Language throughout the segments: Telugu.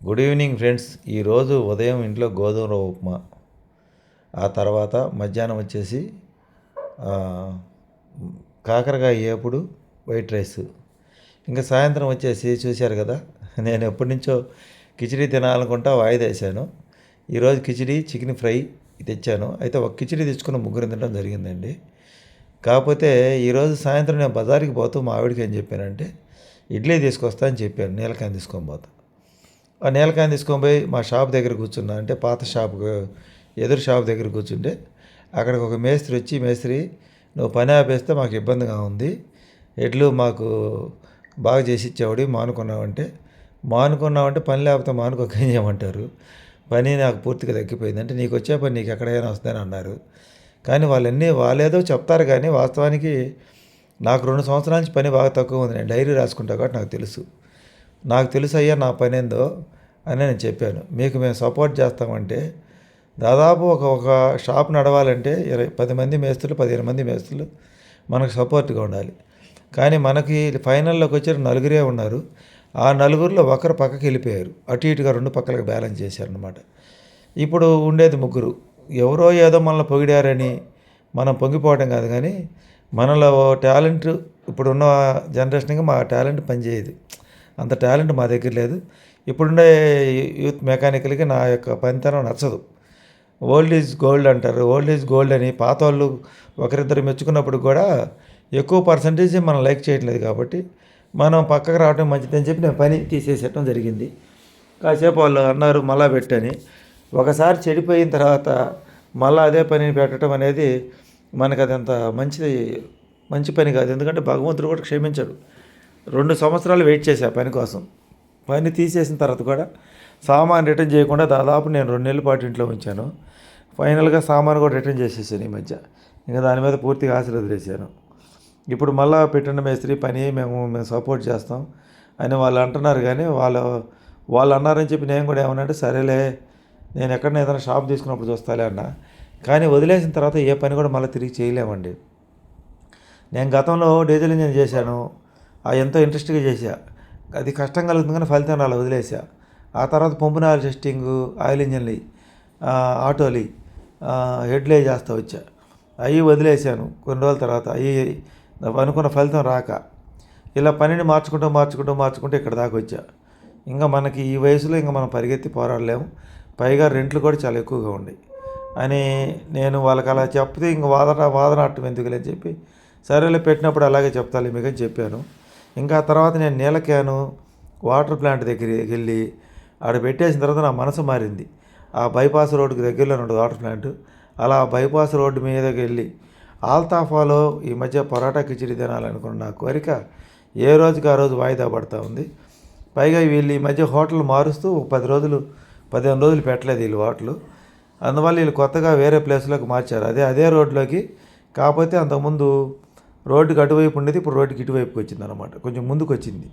Good evening friends. ఈరోజు ఉదయం ఇంట్లో గోధుమ రవ్వ ఉప్మా, ఆ తర్వాత మధ్యాహ్నం వచ్చేసి ఆ, కాకరకాయ ఏపుడు వైట్ రైస్, ఇంకా సాయంత్రం వచ్చేసి చూశారు కదా, నేను ఎప్పటి నుంచో కిచిడి తినాలనుకుంటా వాయిదా వేసాను. ఈరోజు కిచిడి చికెన్ ఫ్రై తెచ్చాను. అయితే ఒక కిచిడి తెచ్చుకున్న ముగ్గురు తినడం జరిగిందండి. కాకపోతే ఈరోజు సాయంత్రం నేను బజార్కి పోతూ మా ఆవిడకి ఏం చెప్పానంటే ఇడ్లీ తీసుకొస్తా అని చెప్పాను. నీలకాయని తీసుకొని పోతా. ఆ నీలకాయని తీసుకొని పోయి మా షాప్ దగ్గర కూర్చున్నా, అంటే పాత షాప్ ఎదురు షాప్ దగ్గర కూర్చుంటే అక్కడికి ఒక మేస్త్రి వచ్చి, మేస్త్రి నువ్వు పని ఆపేస్తే మాకు ఇబ్బందిగా ఉంది, ఎడ్లు మాకు బాగా చేసి ఇచ్చేవాడి, మానుకున్నావంటే పని లేకపోతే మానుకోక ఏం చేయమంటారు, పని నాకు పూర్తిగా తగ్గిపోయింది అంటే నీకు వచ్చే పని నీకు ఎక్కడైనా వస్తుందని అన్నారు. కానీ వాళ్ళేదో చెప్తారు, కానీ వాస్తవానికి నాకు 2 సంవత్సరాల నుంచి పని బాగా తక్కువ ఉంది. నేను డైరీ రాసుకుంటా కాబట్టి నాకు తెలుసు అయ్యా నా పని ఏందో అని నేను చెప్పాను. మీకు మేము సపోర్ట్ చేస్తామంటే దాదాపు ఒక షాప్ నడవాలంటే 10 మంది మేస్త్రులు, 15 మంది మేస్త్రులు మనకు సపోర్ట్గా ఉండాలి. కానీ మనకి ఫైనల్లోకి వచ్చారు నలుగురే ఉన్నారు. ఆ నలుగురిలో ఒకరు పక్కకి వెళ్ళిపోయారు, అటు ఇటుగా 2 పక్కలకు బ్యాలెన్స్ చేశారనమాట. ఇప్పుడు ఉండేది ముగ్గురు. ఎవరో ఏదో మనల్ని పొగిడారని మనం పొంగిపోవడం కాదు, కానీ మనలో టాలెంట్ ఇప్పుడున్న జనరేషన్కి మా టాలెంట్ పనిచేయదు, అంత టాలెంట్ మా దగ్గర లేదు. ఇప్పుడుండే యూత్ మెకానికల్కి నా యొక్క పనితనం నచ్చదు. ఓల్డ్ ఈజ్ గోల్డ్ అంటారు. ఓల్డ్ ఈజ్ గోల్డ్ అని పాత వాళ్ళు ఒకరిద్దరు మెచ్చుకున్నప్పుడు కూడా ఎక్కువ పర్సంటేజ్ మనం లైక్ చేయట్లేదు, కాబట్టి మనం పక్కకు రావడం మంచిదని చెప్పి నేను పని తీసేసేయటం జరిగింది. కాసేపు వాళ్ళు అన్నారు మళ్ళా పెట్టని. ఒకసారి చెడిపోయిన తర్వాత మళ్ళీ అదే పనిని పెట్టడం అనేది మనకు అదంత మంచి పని కాదు. ఎందుకంటే భగవంతుడు కూడా క్షమించడు. 2 సంవత్సరాలు వెయిట్ చేశా పని కోసం. పని తీసేసిన తర్వాత కూడా సామాన్ రిటర్న్ చేయకుండా దాదాపు నేను 2 నెలల పాటు ఇంట్లో ఉంచాను. ఫైనల్గా సామాన్ కూడా రిటర్న్ చేసేసాను ఈ మధ్య. ఇంకా దాని మీద పూర్తిగా ఆశలు వదిలేశాను. ఇప్పుడు మళ్ళీ పెట్టిన మేస్త్రి పని మేము సపోర్ట్ చేస్తాం అని వాళ్ళు అంటున్నారు, కానీ వాళ్ళు అన్నారని చెప్పి నేను కూడా ఏమన్నాంటే సరేలే, నేను ఎక్కడైనా ఏదైనా షాప్ తీసుకున్నప్పుడు చూస్తాలే అన్నా. కానీ వదిలేసిన తర్వాత ఏ పని కూడా మళ్ళీ తిరిగి చేయలేమండి. నేను గతంలో డీజిల్ ఇంజన్ చేశాను, ఎంతో ఇంట్రెస్ట్గా చేశా. అది కష్టం కలుగుతుంది కానీ ఫలితం రాలా, వదిలేసా. ఆ తర్వాత పంపున ఆయిల్ టెస్టింగు, ఆయిల్ ఇంజన్లు, ఆటోలు, హెడ్లే చేస్తూ వచ్చా. అవి వదిలేసాను కొన్ని రోజుల తర్వాత. అవి అనుకున్న ఫలితం రాక ఇలా పనిని మార్చుకుంటూ ఇక్కడ దాకా వచ్చా. ఇంకా మనకి ఈ వయసులో ఇంకా మనం పరిగెత్తి పోరాడలేము, పైగా రెంట్లు కూడా చాలా ఎక్కువగా ఉన్నాయి అని నేను వాళ్ళకి అలా చెప్తే ఇంక వాదన అట్టం ఎందుకులే అని చెప్పి సరేలే పెట్టినప్పుడు అలాగే చెప్తాలి మీకు చెప్పాను. ఇంకా తర్వాత నేను నీళ్ళ క్యాను వాటర్ ప్లాంట్ దగ్గరికి వెళ్ళి ఆడ పెట్టేసిన తర్వాత నా మనసు మారింది. ఆ బైపాస్ రోడ్డుకి దగ్గరలో ఉండదు వాటర్ ప్లాంట్. అలా బైపాస్ రోడ్డు మీదకి వెళ్ళి ఆల్తాఫాలో ఈ మధ్య పరోటా కిచిడి తినాలనుకున్న నా కోరిక ఏ రోజుకి ఆ రోజు వాయిదా పడుతూ ఉంది. పైగా వీళ్ళు ఈ మధ్య హోటల్ మారుస్తూ 15 రోజులు పెట్టలేదు వీళ్ళు హోటలు. అందువల్ల వీళ్ళు కొత్తగా వేరే ప్లేస్లోకి మార్చారు, అదే రోడ్లోకి. కాకపోతే అంతకుముందు రోడ్డుకి అటువైపు ఉండేది, ఇప్పుడు రోడ్డుకి ఇటువైపుకి వచ్చింది అనమాట, కొంచెం ముందుకు వచ్చింది.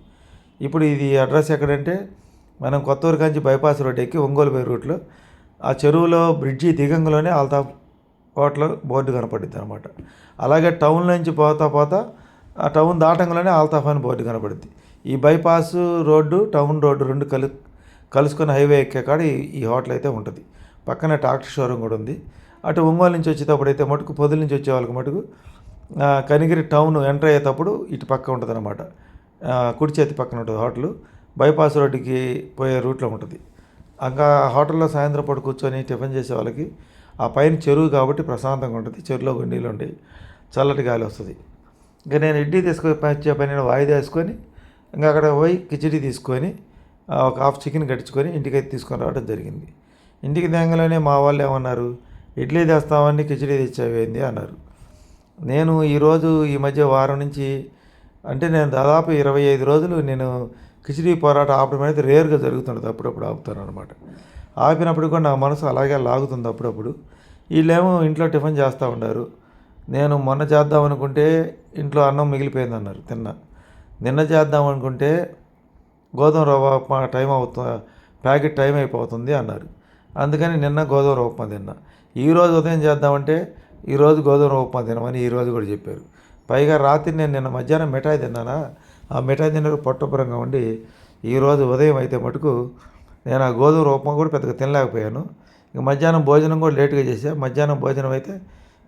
ఇప్పుడు ఇది అడ్రస్ ఎక్కడంటే మనం కొత్తూరు కాంచి బైపాస్ రోడ్ ఎక్కి ఒంగోలు పోయే రూట్లో ఆ చెరువులో బ్రిడ్జి దిగంగలోనే ఆల్తాఫ్ హోటల్ బోర్డు కనపడుద్ది అనమాట. అలాగే టౌన్ నుంచి పోతా ఆ టౌన్ దాటంగానే ఆల్తాఫ్ అని బోర్డు కనపడుద్ది. ఈ బైపాస్ రోడ్డు టౌన్ రోడ్డు 2 కలుసుకొని హైవే ఎక్కే కాడ ఈ హోటల్ అయితే ఉంటుంది. పక్కన ట్రాక్టర్ షోరూమ్ కూడా ఉంది. అటు ఒంగోలు నుంచి వచ్చేటప్పుడు అయితే మటుకు, పొద్దుల నుంచి వచ్చే వాళ్ళకి మటుకు కనిగిరి టౌన్ ఎంటర్ అయ్యేటప్పుడు ఇటు పక్క ఉంటుంది అనమాట, కుడి చేతి పక్కన ఉంటుంది హోటల్. బైపాస్ రోడ్డుకి పోయే రూట్లో ఉంటుంది. ఇంకా హోటల్లో సాయంత్రం పూట కూర్చొని టిఫిన్ చేసే వాళ్ళకి ఆ పైన చెరువు కాబట్టి ప్రశాంతంగా ఉంటుంది, చెరువులో నీళ్ళు ఉంటాయి, చల్లటి గాలి వస్తుంది. ఇంకా నేను ఇడ్లీ వచ్చే పని వాయిదా వేసుకొని ఇంకా అక్కడ పోయి కిచిడి తీసుకొని ఒక హాఫ్ చికెన్ కట్టించుకొని ఇంటికైతే తీసుకొని రావడం జరిగింది. ఇంటికి తేంగలోనే మా వాళ్ళు ఏమన్నారు, ఇడ్లీ తెస్తామని కిచిడి తెచ్చావేంది అన్నారు. నేను ఈ మధ్య వారం నుంచి, అంటే నేను దాదాపు 25 రోజులు నేను కిచిడి పోరాటం ఆపడం అనేది రేర్గా జరుగుతుంటుంది, అప్పుడప్పుడు ఆపుతాను అనమాట. ఆపినప్పుడు కూడా నా మనసు అలాగే లాగుతుంది అప్పుడప్పుడు. వీళ్ళేమో ఇంట్లో టిఫిన్ చేస్తూ ఉన్నారు. నేను మొన్న చేద్దాం అనుకుంటే ఇంట్లో అన్నం మిగిలిపోయింది అన్నారు, నిన్న చేద్దాం అనుకుంటే గోధుమ రవ్వ ఉప్మా ప్యాకెట్ టైం అయిపోతుంది అన్నారు. అందుకని నిన్న గోధుమ రవ్వ ఉప్మా తిన్నా. ఈరోజు ఉదయం చేద్దామంటే ఈరోజు గోధుమ రవ్వ ఉప్మా తినమని ఈరోజు కూడా చెప్పారు. పైగా రాత్రి నేను నిన్న మధ్యాహ్నం మిఠాయి తిన్నానా, ఆ మిఠాయి తిన్నారు పొట్టపురంగా ఉండి ఈరోజు ఉదయం అయితే మటుకు నేను ఆ గోధుమ ఉప్మా కూడా పెద్దగా తినలేకపోయాను. ఇంక మధ్యాహ్నం భోజనం కూడా లేట్గా చేశా. మధ్యాహ్నం భోజనం అయితే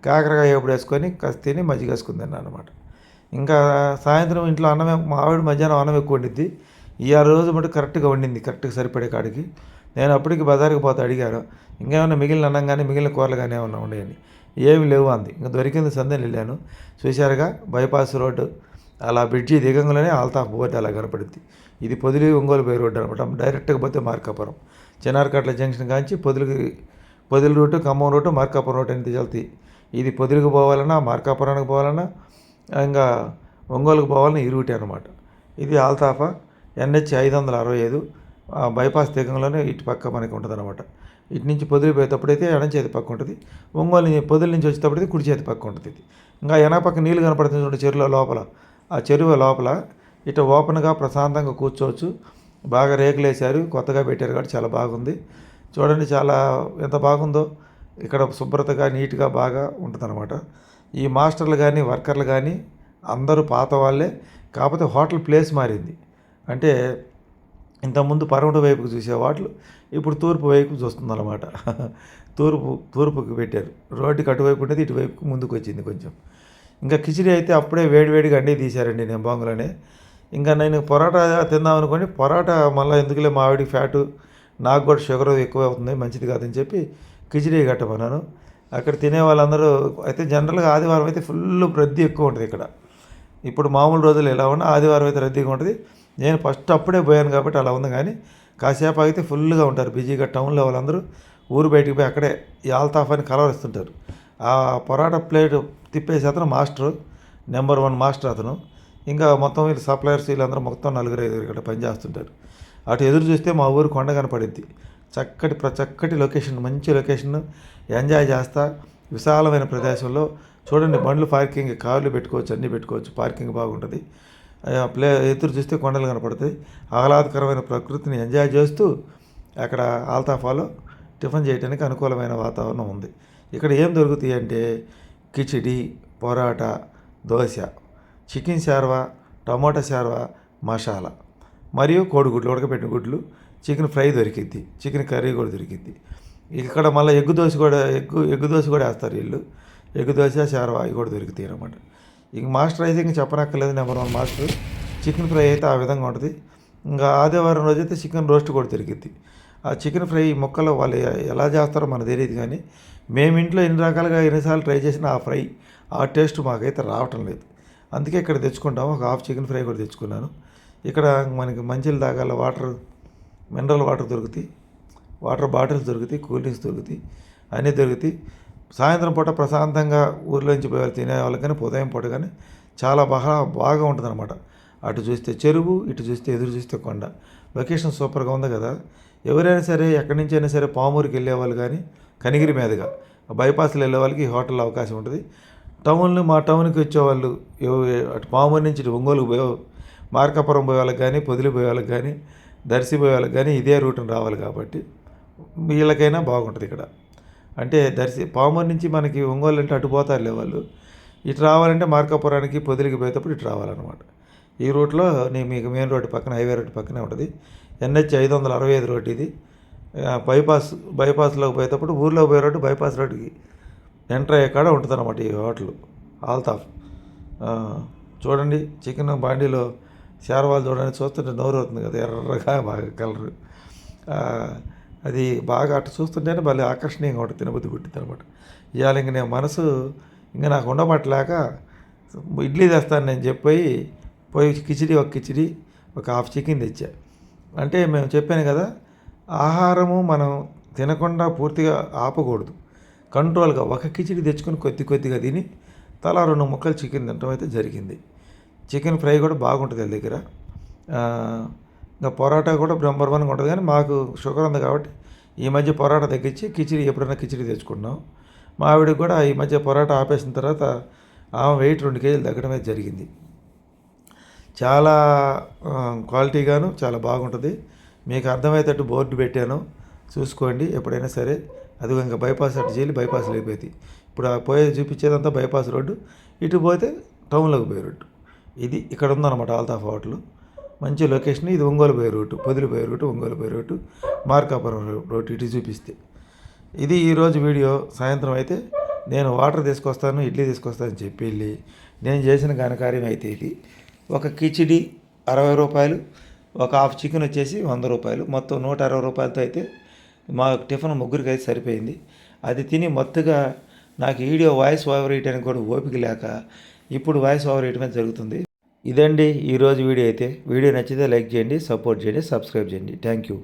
కాకరకాయ ఎప్పుడు వేసుకొని కాస్త తిని మజ్జిగ వేసుకుని తిన్నాను అనమాట. ఇంకా సాయంత్రం ఇంట్లో అన్నమే మా ఆవిడ మధ్యాహ్నం అన్నం ఎక్కువ వండిద్ది. ఈ ఆ రోజు మటు కరెక్ట్గా వండింది, కరెక్ట్గా సరిపడే కాడికి. నేను అప్పటికి బజారుకి పోతే అడిగాను, ఇంకేమన్నా మిగిలిన అన్నం కానీ మిగిలిన కూరలు కానీ ఏమన్నా ఉన్నాయని. ఏమి లేవు అంది. ఇంకా దొరికింది సందని వెళ్ళాను. చూశారుగా బైపాస్ రోడ్డు అలా బ్రిడ్జి దిగంగానే ఆల్తాఫ్ బోర్డు అలా కనపడుద్ది. ఇది పొదిలి ఒంగోలు పోయే రోడ్డు అనమాట. డైరెక్ట్గా పోతే Markapuram Chinnarakatla junction Kanchi Podili route, Khammam route, Markapuram route అని వెళ్తాయి. ఇది పొదిలికి పోవాలన్నా, మార్కాపురానికి పోవాలన్నా, ఇంకా ఒంగోలుకు పోవాలన్నా ఈ రూటే అనమాట. ఇది ఆల్తాఫా NH 565 బైపాస్ దిగంలోనే ఇటు పక్క మనకి ఉంటుంది అనమాట. ఇటు నుంచి పొదిలి పోయేటప్పుడైతే ఎడం చేతి పక్క ఉంటుంది, పొదిలి నుంచి వచ్చేటప్పుడైతే కుడి చేతి పక్క ఉంటుంది. ఇది ఇంకా వెనక పక్క నీళ్ళు కనపడుతుంది చూడండి చెరువులో లోపల, ఆ చెరువు లోపల ఇటు ఓపెన్గా ప్రశాంతంగా కూర్చోవచ్చు. బాగా రేకులు వేశారు, కొత్తగా పెట్టారు కాబట్టి చాలా బాగుంది. చూడండి చాలా ఎంత బాగుందో. ఇక్కడ శుభ్రతగా నీట్గా బాగా ఉంటుందన్నమాట. ఈ మాస్టర్లు కానీ వర్కర్లు కానీ అందరూ పాత వాళ్ళే, కాకపోతే హోటల్ ప్లేస్ మారింది. అంటే ఇంతకుముందు పరమటి వైపుకు చూసే హోటల్ ఇప్పుడు తూర్పు వైపు చూస్తుందన్నమాట. తూర్పుకి పెట్టారు. రోడ్డుకి అటువైపు ఉండేది, ఇటువైపుకి ముందుకు వచ్చింది కొంచెం. ఇంకా కిచిడి అయితే అప్పుడే వేడివేడిగా అండి తీశారండి నేను బాంగులోనే. ఇంకా నేను పొరాటా తిందాం అనుకోండి, పొరాటా మళ్ళీ ఎందుకులే మా ఆవిడికి ఫ్యాటు, నాకు కూడా షుగర్ ఎక్కువ అవుతుంది, మంచిది కాదని చెప్పి కిచిడి కట్టమన్నాను. అక్కడ తినే వాళ్ళందరూ అయితే జనరల్గా ఆదివారం అయితే ఫుల్ రద్దీ ఎక్కువ ఉంటుంది ఇక్కడ. ఇప్పుడు మామూలు రోజులు ఎలా ఉన్నా ఆదివారం అయితే రద్దీగా ఉంటుంది. నేను ఫస్ట్ అప్పుడే పోయాను కాబట్టి అలా ఉంది. కానీ కాసేపు అయితే ఫుల్గా ఉంటారు బిజీగా. టౌన్లో వాళ్ళందరూ ఊరు బయటికి పోయి అక్కడే ఈ ఆల్తాఫ్ అని కలవరిస్తుంటారు. ఆ పొరాటా ప్లేట్ తిప్పేసి అతను మాస్టరు, నెంబర్ 1 మాస్టర్ అతను. ఇంకా మొత్తం వీళ్ళు సప్లయర్స్ వీళ్ళందరూ మొత్తం 4-5 ఇక్కడ పనిచేస్తుంటారు. అటు ఎదురు చూస్తే మా ఊరు కొండ కనపడిద్ది. చక్కటి లొకేషన్, మంచి లొకేషన్. ఎంజాయ్ చేస్తా విశాలమైన ప్రదేశంలో చూడండి, బండ్లు పార్కింగ్, కార్లు పెట్టుకోవచ్చు, అన్నీ పెట్టుకోవచ్చు, పార్కింగ్ బాగుంటుంది. ఎదురు చూస్తే కొండలు కనపడతాయి. ఆహ్లాదకరమైన ప్రకృతిని ఎంజాయ్ చేస్తూ అక్కడ ఆల్తాఫాలో టిఫిన్ చేయడానికి అనుకూలమైన వాతావరణం ఉంది. ఇక్కడ ఏం దొరుకుతాయి అంటే కిచిడి, పొరాటా, దోశ, చికెన్ షార్వా, టమోటా షార్వా, మసాలా మరియు కోడిగుడ్లు, ఉడకబెట్టిన గుడ్లు, చికెన్ ఫ్రై దొరికిద్ది, చికెన్ కర్రీ కూడా దొరికిద్ది. ఇక్కడ మళ్ళీ ఎగ్గు దోశ కూడా వేస్తారు వీళ్ళు. ఎగ్గు దోశ, షార్వా అవి కూడా దొరుకుతాయి అన్నమాట. ఇంక మాస్టర్ అయితే ఇంక చెప్పనక్కర్లేదు, నెంబర్ 1 మాస్టర్. చికెన్ ఫ్రై అయితే ఆ విధంగా ఉంటుంది. ఇంకా ఆదివారం రోజు అయితే చికెన్ రోస్ట్ కూడా దొరికిద్ది. ఆ చికెన్ ఫ్రై ముక్కలు వాళ్ళు ఎలా చేస్తారో మనకు తెలియదు. కానీ మేము ఇంట్లో ఎన్నిసార్లు ట్రై చేసినా ఆ ఫ్రై, ఆ టేస్ట్ మాకైతే రావటం లేదు. అందుకే ఇక్కడ తెచ్చుకుంటాము. ఒక హాఫ్ చికెన్ ఫ్రై కూడా తెచ్చుకున్నాను. ఇక్కడ మనకి మంచిలు తాగాల వాటర్, మినరల్ వాటర్ దొరుకుతాయి, వాటర్ బాటిల్స్ దొరుకుతాయి, కూల్ డ్రింక్స్ దొరుకుతాయి, అన్నీ దొరుకుతాయి. సాయంత్రం పూట ప్రశాంతంగా ఊర్లోంచి పోయి తినే వాళ్ళకి కానీ ఉదయం పూట కానీ చాలా బాగా ఉంటుందన్నమాట. అటు చూస్తే చెరువు, ఇటు చూస్తే ఎదురు చూస్తే కొండ. లొకేషన్ సూపర్గా ఉంది కదా. ఎవరైనా సరే ఎక్కడి నుంచి అయినా సరే పామూరుకి వెళ్ళేవాళ్ళు కానీ కనిగిరి మీదుగా బైపాస్లో వెళ్ళే వాళ్ళకి ఈ హోటల్లో అవకాశం ఉంటుంది. మా టౌన్కి వచ్చేవాళ్ళు అటు పామూరు నుంచి ఇటు ఒంగోలుకు పోయే, మార్కాపురం పోయే వాళ్ళకి కానీ, పొదిలి పోయే వాళ్ళకి కానీ, దర్శి పోయే వాళ్ళకి కానీ ఇదే రూట్ని రావాలి కాబట్టి వీళ్ళకైనా బాగుంటుంది ఇక్కడ. అంటే పామూరు నుంచి మనకి ఒంగోలు అంటే అటు పోతారులే వాళ్ళు. ఇటు రావాలంటే మార్కాపురానికి, పొదిలికి పోయేటప్పుడు ఇటు రావాలన్నమాట. ఈ రూట్లో మీకు మెయిన్ రోడ్డు పక్కన, హైవే రోడ్డు పక్కనే ఉంటుంది. NH 565 రోడ్డు ఇది. బైపాస్లోకి పోయేటప్పుడు ఊర్లోకి పోయే రోడ్డు బైపాస్ రోడ్డుకి ఎంటర్ అయ్యే కాడ ఉంటుంది అనమాట ఈ హోటల్ ఆల్తాఫ్. చూడండి చికెన్ బాండీలో షార్వాలు చూడండి, చూస్తుంటే నోరు అవుతుంది కదా, ఎర్రగా బాగా కలరు. అది బాగా అటు చూస్తుంటేనే భలే ఆకర్షణీయంగా ఉంటుంది, తినబుద్ధి పుట్టింది అనమాట. ఇవాళ ఇంక నేను మనసు ఇంకా నాకు ఉండబట్టలేక ఇడ్లీ తెస్తాను నేను పోయి ఒక కిచిడి ఒక హాఫ్ చికెన్ తెచ్చా. అంటే మేము చెప్పాను కదా, ఆహారము మనం తినకుండా పూర్తిగా ఆపకూడదు, కంట్రోల్గా ఒక కిచిడి తెచ్చుకొని కొద్దిగా తిని తలా 2 ముక్కలు చికెన్ తినడం అయితే జరిగింది. చికెన్ ఫ్రై కూడా బాగుంటుంది వాళ్ళ దగ్గర. ఇంకా పొరాటా కూడా నెంబర్ 1గా ఉంటుంది. కానీ మాకు షుగర్ ఉంది కాబట్టి ఈ మధ్య పొరాటా తగ్గించి ఎప్పుడైనా కిచిడి తెచ్చుకున్నాం. మా ఆవిడకి కూడా ఈ మధ్య పొరాటా ఆపేసిన తర్వాత ఆమె వెయిట్ 2 కేజీలు తగ్గడమే జరిగింది. చాలా క్వాలిటీగాను చాలా బాగుంటుంది. మీకు అర్థమయ్యేటట్టు బోర్డు పెట్టాను, చూసుకోండి ఎప్పుడైనా సరే. అది ఇంకా బైపాస్ అటు చేయాలి, బైపాస్ లేకపోతే ఇప్పుడు చూపించేదంతా బైపాస్ రోడ్డు, ఇటు పోతే టౌన్లోకి పోయే రోడ్డు. ఇది ఇక్కడ ఉందన్నమాట ఆల్తాఫ్ హోటల్. మంచి లొకేషన్. ఇది ఒంగోలు పోయే రూటు, పొదిలి పోయే రూటు, ఒంగోలు పోయే రూటు, మార్కాపురం రూటు ఇటు చూపిస్తే. ఇది ఈరోజు వీడియో. సాయంత్రం అయితే నేను వాటర్ తీసుకొస్తాను, ఇడ్లీ తీసుకొస్తాను అని చెప్పి వెళ్ళి నేను చేసిన ఘనకార్యం అయితే ఇది. ఒక కిచిడి 60 రూపాయలు, ఒక హాఫ్ చికెన్ వచ్చేసి 100 రూపాయలు, మొత్తం 160 రూపాయలతో అయితే మా టిఫిన్ ముగ్గురికి అయితే సరిపోయింది. అది తిని మొత్తగా నాకు వీడియో వాయిస్ ఓవర్ వేయడానికి కూడా ఓపిక లేక ఇప్పుడు వాయిస్ ఓవర్ వేయటమే జరుగుతుంది. ఇదండి ఈరోజు వీడియో అయితే. వీడియో నచ్చితే లైక్ చేయండి, సపోర్ట్ చేయండి, సబ్స్క్రైబ్ చేయండి. Thank you.